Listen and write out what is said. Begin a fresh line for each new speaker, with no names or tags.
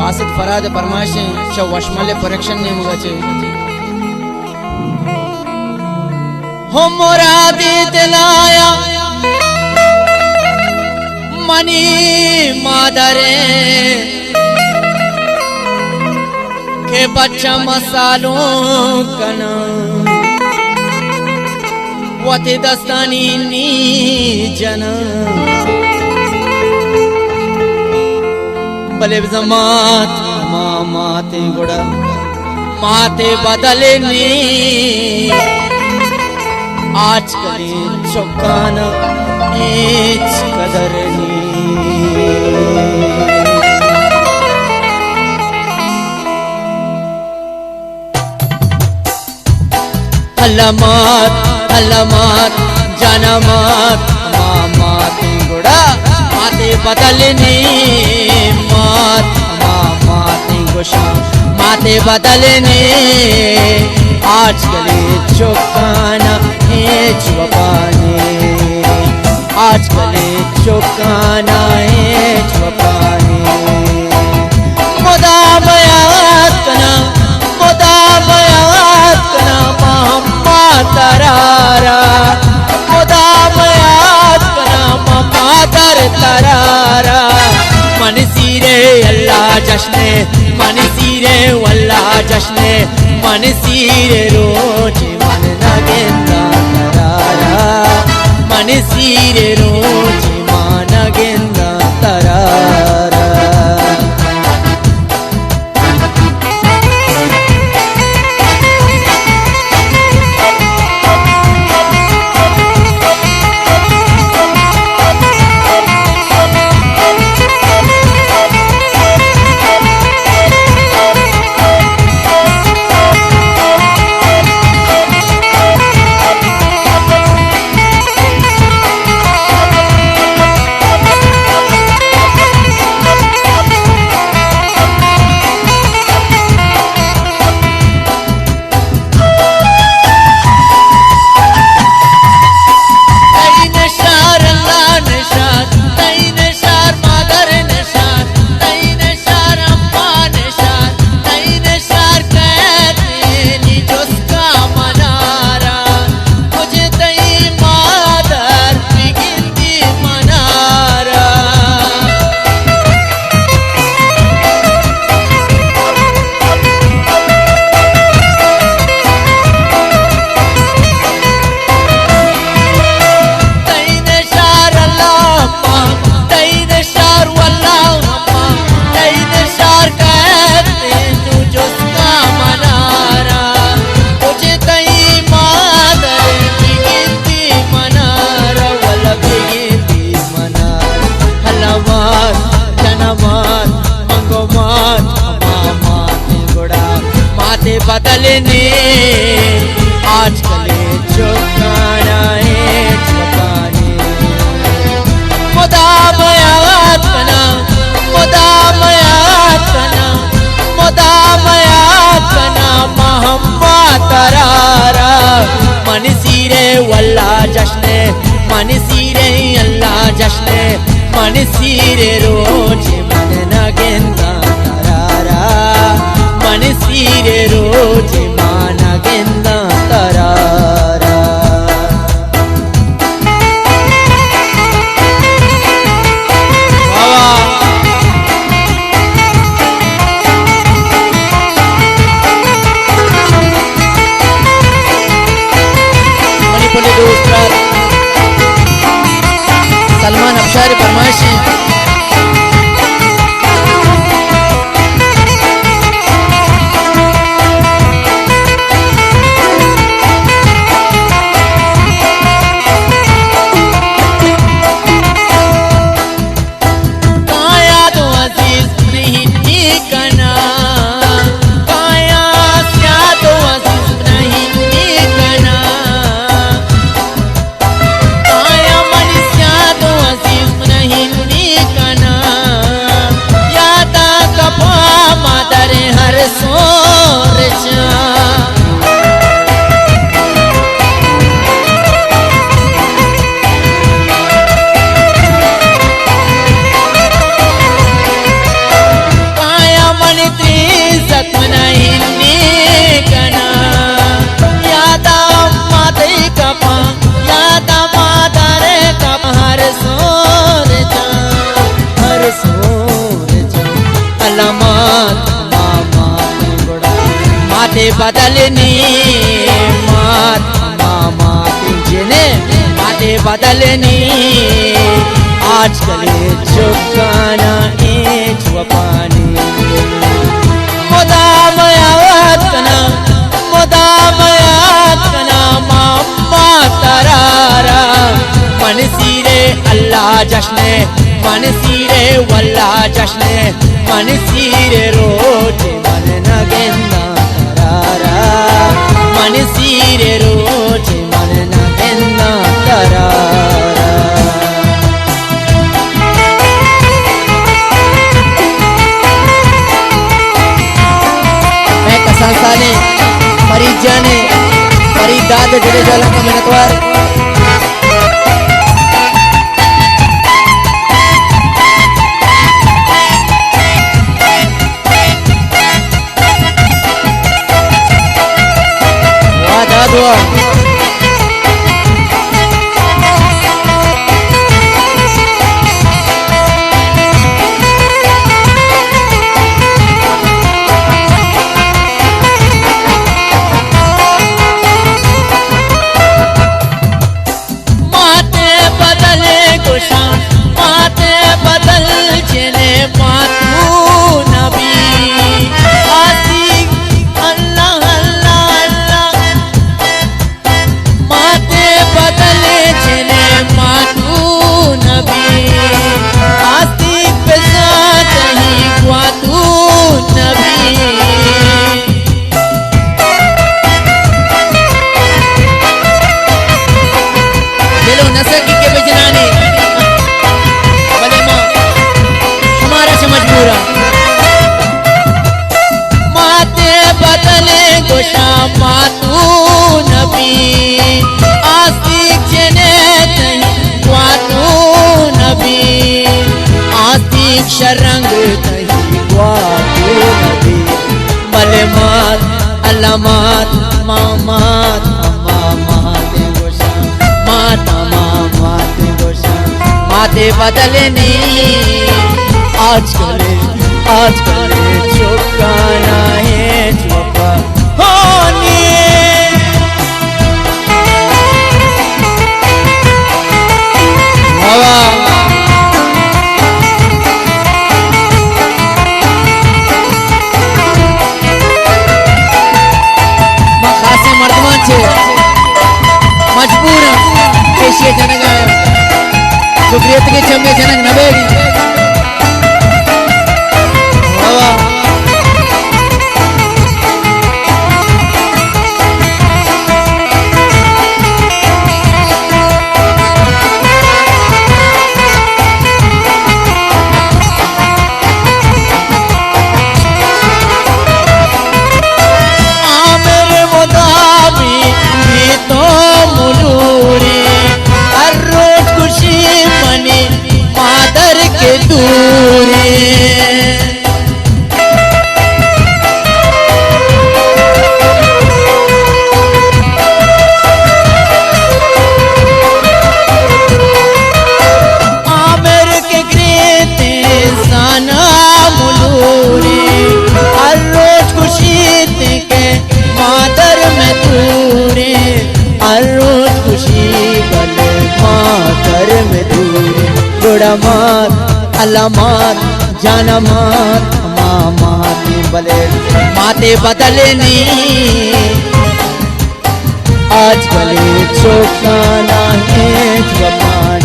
Asid फराद फरमाशे वशमल production ने मुझे हो मुरादी दिलाया मनी मादरे के बच्चा मसालों कना वते दस्तानी नी जना बले जमात माते गुड़ा माते बदलने आज कले चौकान एच कदरनी अलमात अलमात जनमात माते गुड़ा माते बदलने मात माते गुशा माते बदलने आज कले चौकाना एच वपाने आज कले चौकाना एच वपाने मुदा बयात कना मामा तरारा मुदा बयात कना मामा तरारा मन सीरे अल्लाह जश्ने मन सीरे वल्लाह जश्ने मन सीरे रोज मन नगेंदा तरारा मन सीरे रोज मन नगेंदा तरारा बदलने आज कले चौकाना चौकाने मुदा बयात कना मुदा बयात कना मुदा बयात कना महम्मा तरारा मन सीरे वल्ला जश्ने मन सीरे अल्लाह जश्ने मन सीरे रोज मन नगेंदा तरारा मन सीरे रोज माना गेंदा तरारा मणिपुरी दोस्त सलमान अफशारी फरमाइश बदलनी माते जिने माते बदलनी आजकल चुकाना पानी मुदामयातना मामा तरारा मन सीरे अल्लाह जश्ने मन सीरे वल्ला जश्ने मन सीरे रोज मन नगेंदा तरारा मन सीरे रोज मन नगेंदा तरारा मैं कसासाने फरीद जाने फरीद दाद जड़े जाला का मिनतवार मातू नबी आस्तिक जने वातू नबी आस्तिक शरंग वातू नबी मलमात अलमात मामात मामाते गोशा माता मामाते गोशा माते बदलनी आजकल चुकाना है चुका मजबूर पेशिये जनक सुग्रियत के चम्बे जनक नवेड़ी मात अलमात जानमात मामाते बले माते बदलनी आजकल चौकाना है